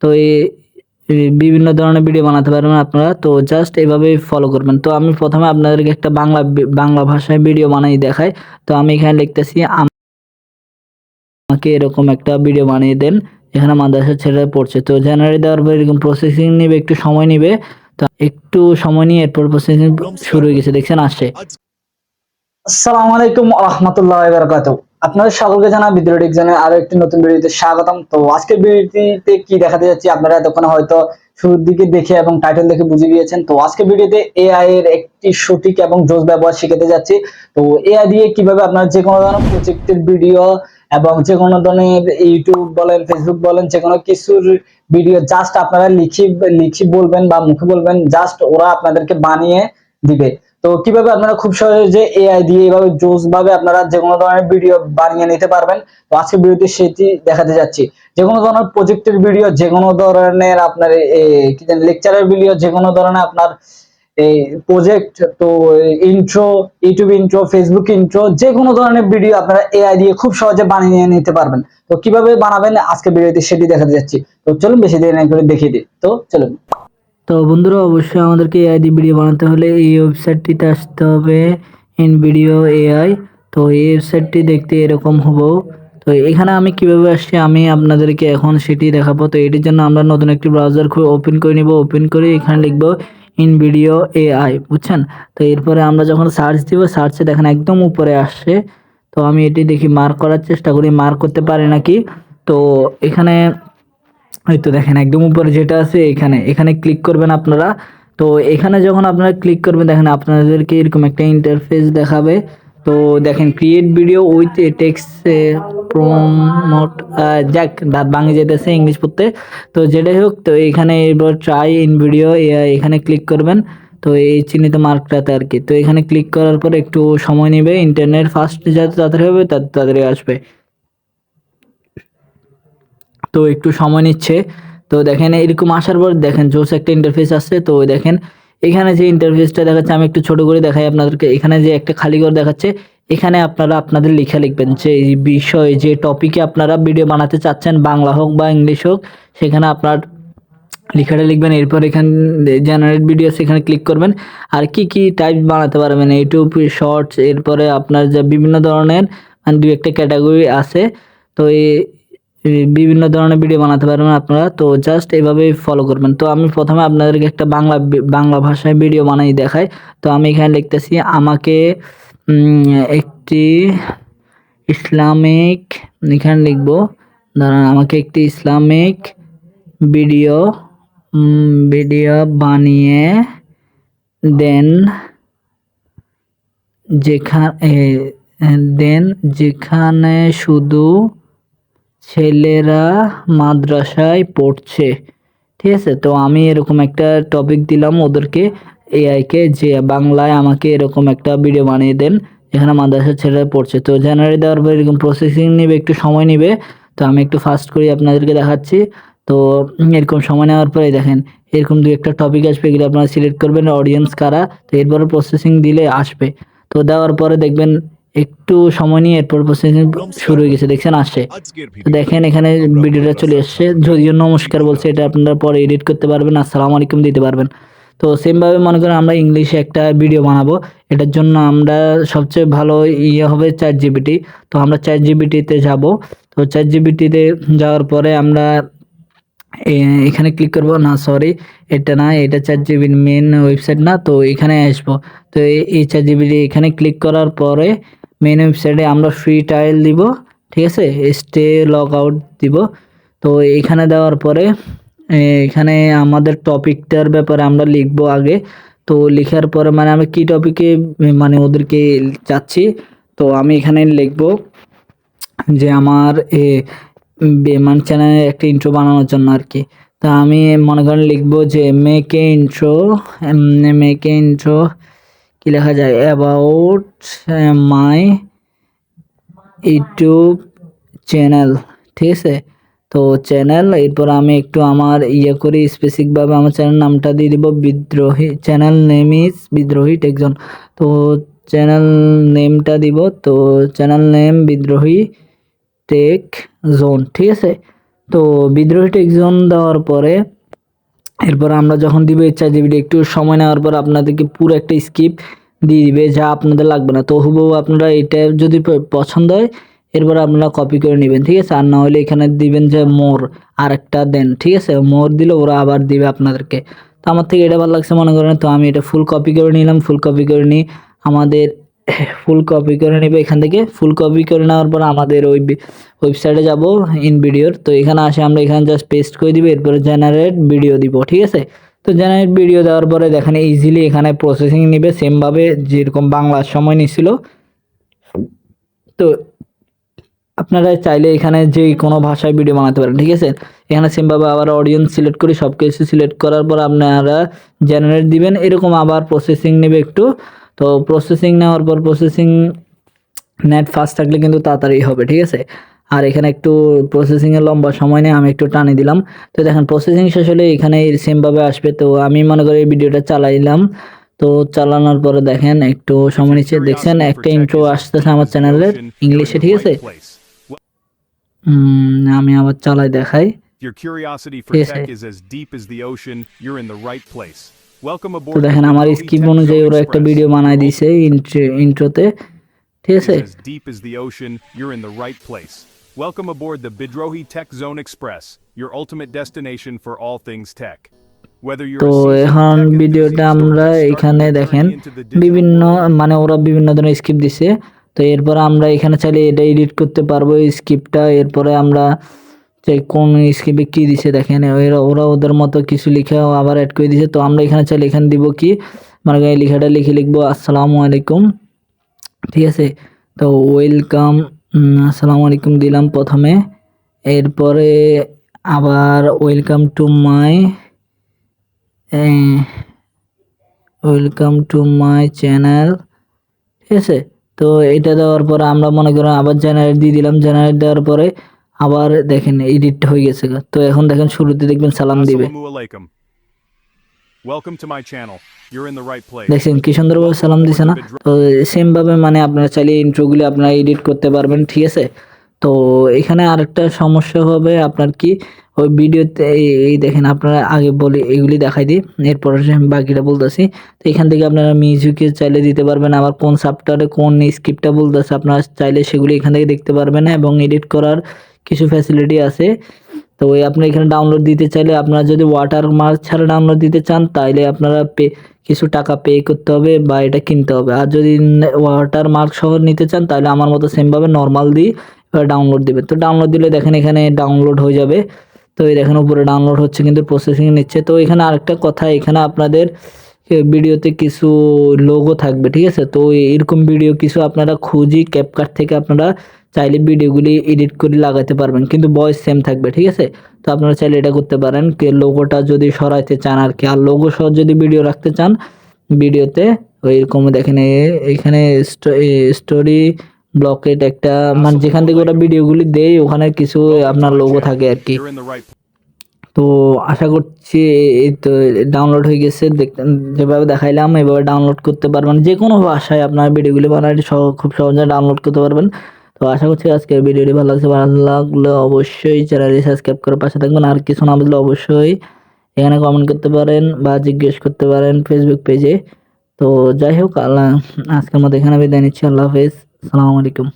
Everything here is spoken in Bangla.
তো এই বিভিন্ন ধরনের ভিডিও বানাতে পারবেন আপনারা। তো জাস্ট এভাবেই ফলো করবেন। তো আমি প্রথমে আপনাদেরকে একটা বাংলা ভাষায় ভিডিও বানাই দেখাই। তো আমি এখানে লিখতেছি আমাকে এরকম একটা ভিডিও বানিয়ে দেন, এখানে মাদ্রাসার ছেলেরা পড়ছে। তো জেনারেট দেওয়ার পর এরকম প্রসেসিং নিবে, একটু সময় নিবে। তো একটু সময় নিয়ে এরপর প্রসেসিং শুরু হয়ে গেছে, দেখছেন আসছে। আসসালামু আলাইকুম রাহমাতুল্লাহি ওয়া বারাকাতুহু। আপনাদের সকলকে জানাই বিদ্রোহ টেকজনের আরো একটি নতুন ভিডিওতে স্বাগতম। তো আজকের ভিডিওতে কি দেখাতে যাচ্ছি আপনারা এতক্ষণ হয়তো শুরুর দিকে দেখে এবং টাইটেল দেখে বুঝে গিয়েছেন। তো আজকের ভিডিওতে এআই এর একটি সঠিক এবং জোস ব্যবহার শিখাতে যাচ্ছি। তো এআই দিয়ে কিভাবে আপনারা যে কোনো ধরনের প্রজেক্টের ভিডিও এবং যে কোনো ধরনের ইউটিউব বলেন, ফেসবুক বলেন, যে কোনো কিছুর ভিডিও জাস্ট আপনারা লিখি বলবেন বা মুখে বলবেন, জাস্ট ওরা আপনাদেরকে বানিয়ে দিবে। তো কিভাবে আপনারা খুব সহজে এআই দিয়ে এভাবে জোস ভাবে আপনারা যে কোনো ধরনের ভিডিও বানিয়ে নিতে পারবেন। তো আজকে ভিডিওতে সেটি দেখাতে যাচ্ছি। যে কোনো ধরনের প্রজেক্টের ভিডিও, যে কোনো ধরনের আপনার কি জানেন লেকচারের ভিডিও, যে কোনো ধরনের আপনার এই প্রজেক্ট, তো intro, YouTube intro, Facebook intro, যে কোনো ধরনের ভিডিও আপনারা এআই দিয়ে খুব সহজে বানিয়ে নিতে পারবেন। তো কিভাবে বানাবেন আজকে ভিডিওতে সেটি দেখাতে যাচ্ছি। তো চলুন বেশি দেরি না করে দেখিয়ে দিই। তো চলুন। তো বন্ধুরা, অবশ্যই আমাদেরকে এআই দিয়ে ভিডিও বানাতে হলে এই ওয়েবসাইটটিতে আসতে হবে, ইন ভিডিও এআই। তো এই ওয়েবসাইটটি দেখতে এরকম হবো। তো এখানে আমি কিভাবে আসছি আমি আপনাদেরকে এখন সেটি দেখাবো। তো এটির জন্য আমরা নতুন একটি ব্রাউজার খুলে ওপেন করে নিব। ওপেন করে এখানে লিখবো ইন ভিডিও এআই, বুঝছেন। তো এরপরে আমরা যখন সার্চ দিব, সার্চে দেখেন একদম উপরে আসছে। তো আমি এটি দেখি মার্ক করার চেষ্টা করি, মার্ক করতে পারি নাকি। তো এখানে এই তো দেখেন একদম উপরে যেটা আছে, এখানে এখানে ক্লিক করবেন আপনারা। তো এখানে যখন আপনারা ক্লিক করবেন দেখেন আপনাদেরকে এরকম একটা ইন্টারফেস দেখাবে। তো দেখেন create video with text promote, Jack দাঁত ভাঙে যেতেছে ইংলিশ পড়তে। তো যেটাই হোক, তো এখানে এবার ট্রাই ইন ভিডিও এখানে ক্লিক করবেন। তো এই চিহ্নিত মার্কটাতে আর কি। তো এখানে ক্লিক করার পর একটু সময় নেবে, ইন্টারনেট ফাস্ট যত তাড়াতাড়ি হবে তত তাড়াতাড়ি আসবে। তো একটু সময় নিচ্ছে। তো দেখেন এরকম আসার পর দেখেন জোস একটা ইন্টারফেস আসছে। তো দেখেন এখানে যে ইন্টারফেসটা দেখাচ্ছে, আমি একটু ছোট করে দেখাই আপনাদেরকে। এখানে যে একটা খালি ঘর দেখাচ্ছে, এখানে আপনারা আপনাদের লেখা লিখবেন যে এই বিষয়, যে টপিকে আপনারা ভিডিও বানাতে চাচ্ছেন, বাংলা হোক বা ইংলিশ হোক, সেখানে আপনার লেখাটা লিখবেন। এরপর এখানে জেনারেট ভিডিও, সেখানে ক্লিক করবেন। আর কি কি টাইপ বানাতে পারবেন, ইউটিউব শর্টস, এরপরে আপনার যে বিভিন্ন ধরনের মানে দু একটা ক্যাটাগরি আছে। তো এই বিভিন্ন ধরনের ভিডিও বানাতে পারবেন আপনারা। তো জাস্ট এভাবেই ফলো করবেন। তো আমি প্রথমে আপনাদেরকে একটা বাংলা ভাষায় ভিডিও বানাই দেখাই। তো আমি এখানে লিখতেছি আমাকে একটি ইসলামিক, এখানে লিখবো, দাঁড়ান, আমাকে একটি ইসলামিক ভিডিও ভিডিও বানিয়ে দেন, যেখানে যেখানে শুধু ছেলেরা মাদ্রাসায় পড়ছে। ঠিক আছে। তো আমি এরকম একটা টপিক দিলাম ওদেরকে, এআইকে, যে বাংলায় আমাকে এরকম একটা ভিডিও বানিয়ে দেন যেখানে মাদ্রাসার ছেলেরা পড়ছে। তো জেনারেট দেওয়ার পর এরকম প্রসেসিং নেবে, একটু সময় নেবে। তো আমি একটু ফাস্ট করে আপনাদেরকে দেখাচ্ছি। তো এরকম সময় নেওয়ার পরে দেখেন এরকম দু একটা টপিক আসবে, এগুলো আপনারা সিলেক্ট করবেন অডিয়েন্স কারা। তো এরপরে প্রসেসিং দিলে আসবে। তো দেওয়ার পরে দেখবেন একটু সময় নিয়ে এরপর প্রসেসিং শুরু হয়ে গেছে, দেখছেন আসছে। তো দেখেন এখানে ভিডিওটা চলে এসছে, যদিও নমস্কার বলছে, এটা আপনারা পরে এডিট করতে পারবেন, আসসালামু আলাইকুম দিতে পারবেন। তো সেম ভাবে মনে করেন আমরা ইংলিশে একটা ভিডিও বানাবো, এটার জন্য আমরা সবচেয়ে ভালো হবে চ্যাট জিপিটি। তো আমরা চ্যাট জিপিটিতে যাব। তো চ্যাট জিপিটিতে যাওয়ার পরে আমরা এখানে ক্লিক করব, না সরি এটা না, এটা চ্যাট জিপিটির মেন ওয়েবসাইট না। তো এখানে আসবো। তো এই চ্যাট জিপিটি এখানে ক্লিক করার পরে মেন ওয়েবসাইটে আমরা ফ্রি ট্রায়াল দিব, ঠিক আছে, স্টে লগ আউট দিব। তো এখানে দেওয়ার পরে এখানে আমাদের টপিকটার ব্যাপারে আমরা লিখবো আগে। তো লেখার পরে মানে আমি কি টপিকে মানে ওদেরকে চাচ্ছি, তো আমি এখানে লিখবো যে আমার বেমান চ্যানেলে একটা ইন্ট্রো বানানোর জন্য আর কি। তা আমি মনে করেন লিখবো যে মেক এ ইন্ট্রো, কি লেখা যায়, অ্যাবাউট মাই ইউটিউব চ্যানেল, ঠিক আছে। তো চ্যানেল, এরপর আমি একটু আমার করি স্পেসিফিকভাবে আমার চ্যানেল নামটা দিয়ে দিব বিদ্রোহী, চ্যানেল নেম ইজ বিদ্রোহী টেকজন। তো চ্যানেল নেমটা দিব, তো চ্যানেল নেম বিদ্রোহী টেক জোন, ঠিক আছে। তো বিদ্রোহী টেক্সট জোন দেওয়ার পরে এরপর আমরা যখন দিব ChatGPT একটু সময় নেওয়ার পর আপনাদেরকে পুরো একটা স্ক্রিপ্ট দিয়ে দিবে যা আপনাদের লাগবে না। তো হুবহু আপনারা এটা যদি পছন্দ হয় এরপর আপনারা কপি করে নেবেন, ঠিক আছে। আর না হলে এখানে দিবেন যে মোর আরেকটা দেন, ঠিক আছে। মোর দিলে ওরা আবার দিবে আপনাদেরকে। তো আমার থেকে এটা ভালো লাগছে মনে করেন, তো আমি এটা ফুল কপি করে নিলাম। ফুল কপি করে নিই আমাদের ফুল কপি করে নেবে এখান থেকে। ফুল কপি করে নেওয়ার পর আমাদের ওই ওয়েবসাইটে যাব ইন ভিডিওর। তো এখানে আসে আমরা এখানে জাস্ট পেস্ট করে দিব, এরপরে জেনারেট ভিডিও দিব, ঠিক আছে। তো জেনারেট ভিডিও দেওয়ার পরে দেখেন ইজিলি এখানে প্রসেসিং নেবে সেমভাবে যেরকম বাংলার সময় নিছিল। তো আপনারা চাইলে এখানে যে কোনো ভাষায় ভিডিও বানাতে পারেন, ঠিক আছে। এখানে সেমভাবে আবার অডিয়েন্স সিলেক্ট করি, সব কিছু সিলেক্ট করার পর আপনারা জেনারেট দিবেন। এরকম আবার প্রসেসিং নেবে একটু। তো প্রসেসিং নেওয়ার পর প্রসেসিং নেট ফাস্ট থাকলে কিন্তু তাড়াতাড়ি হবে, ঠিক আছে। আর এখানে একটু প্রসেসিংয়ে লম্বা সময় নেই, আমি একটু টানে দিলাম। তো দেখেন প্রসেসিং শেষ হলে এখানে সেমভাবে আসবে। তো আমি মনে করি এই ভিডিওটা চালাইলাম। তো চালানোর পরে দেখেন একটু সময় নিচ্ছে, দেখছেন একটা ইন্ট্রো আসতেছে আমার চ্যানেলের ইংলিশে, ঠিক আছে। আমি আবার চালাই দেখাই, If your curiosity for ঠিক আছে। tech is as deep as the ocean, you're in the right place. Welcome তো aboard the দেখেন আমার Bidrohi স্ক্রিপ্ট Tech অনুযায়ী Zone ওরা একটা Express. ভিডিও বানায় Your দিয়েছে ইন্ট্রোতে, ঠিক আছে। is as deep as the ocean, you're in the right place. Welcome aboard the Bidrohi Tech Zone Express, your ultimate destination for all things tech. Whether you're তো a seasoned এখন tech ভিডিওটা enthusiast or আমরা just starting এখানে your দেখেন journey into the digital বিভিন্ন world, মানে ওরা বিভিন্ন ধরনের স্ক্রিপ্ট দিছে। তো এরপর আমরা এখানে চাইলে এটা এডিট করতে পারবো স্ক্রিপ্টটা। এরপরে আমরা যে কোন স্ক্রিপ্টে কি দিছে দেখেন, ওরা ওদের মতো কিছু লিখে আবার অ্যাড করে দিছে। তো আমরা এখানে চাইলে এখানে দিব কি, মানে এই লেখাটা লিখবো আসসালামু আলাইকুম, ঠিক আছে। তো ওয়েলকাম, আসসালামু আলাইকুম দিলাম প্রথমে। এরপরে আবার ওয়েলকাম টু মাই চ্যানেল, ঠিক আছে। তো এটা দেওয়ার পরে আমরা মনে করেন আবার জেনারেট দিয়ে দিলাম। জেনারেট দেওয়ার পরে আবার দেখেন এডিট হয়ে গেছে। তো এখন দেখেন শুরুতে দেখবেন সালাম দিবে, Assalamu alaikum. Welcome to my channel. You're in the right place. দেখছেন কি সুন্দরভাবে সালাম দিছে না। তো সেম ভাবে মানে আপনারা চাইলে ইন্ট্রোগুলি আপনারা এডিট করতে পারবেন, ঠিক আছে। তো এখানে আরেকটা সমস্যা হবে আপনার কি, ওই ভিডিওতে এই দেখেন আপনারা আগে বলি এগুলি দেখাই দিই, এরপরে আমি বাকিটা বলতেছি। তো এখান থেকে আপনারা মিউজিকে চাইলে দিতে পারবেন, আবার কোন সাবটারে কোন স্ক্রিপ্টটা বলতেছে আপনারা চাইলে সেগুলি এখান থেকে দেখতে পারবেন এবং এডিট করার কিছু ফ্যাসিলিটি আছে। তো ওই আপনি এখানে ডাউনলোড দিতে চাইলে আপনারা যদি ওয়াটারমার্ক ছাড়া ডাউনলোড দিতে চান তাইলে আপনারা কিছু টাকা পে করতে হবে বা এটা কিনতে হবে। আর যদি ওয়াটারমার্ক সহ নিতে চান তাহলে আমার মতো সেমভাবে নর্মাল দিয়ে ডাউনলোড দিবেন। তো ডাউনলোড দিলে দেখেন এখানে ডাউনলোড হয়ে যাবে। তো এই দেখেন উপরে ডাউনলোড হচ্ছে কিন্তু প্রসেসিং নিচ্ছে। তো এখানে আরেকটা কথা, এখানে আপনাদের ভিডিওতে কিছু লোগো থাকবে, ঠিক আছে। তো এরকম ভিডিও কিছু আপনারা খুঁজি ক্যাপকাট থেকে আপনারা চাইলে ভিডিওগুলি এডিট করে লাগাতে পারবেন, কিন্তু ভয়েস সেম থাকবে, ঠিক আছে। তো আপনারা চাইলে এটা করতে পারেন লোগোটা যদি সরাইতে চান আর কি। আর লোগো সহ যদি ভিডিও রাখতে চান ভিডিওতে ওইরকম দেখেন এখানে স্টোরি ব্লকেট একটা মানে যেখান থেকে ওরা ভিডিওগুলি দেয় ওখানে কিছু আপনার লোগো থাকে আর কি। You're in the right place. তো আশা করছি এই তো ডাউনলোড হয়ে গেছে, যেভাবে দেখাইলাম এভাবে ডাউনলোড করতে পারবেন। যে কোনো ভাষায় আপনার ভিডিওগুলি বানাতে খুব সহজে ডাউনলোড করতে পারবেন। তো আশা করছি আজকের ভিডিওটি ভালো লাগছে। ভালো লাগলে অবশ্যই চ্যানেলটি সাবস্ক্রাইব করে পাশে থাকবেন। আর কিছু না বুঝলে অবশ্যই এখানে কমেন্ট করতে পারেন বা জিজ্ঞেস করতে পারেন ফেসবুক পেজে। তো যাই হোক, আজকের মতো এখানে বিদায় নিচ্ছি। আল্লাহ হাফেজ, আসসালামু আলাইকুম।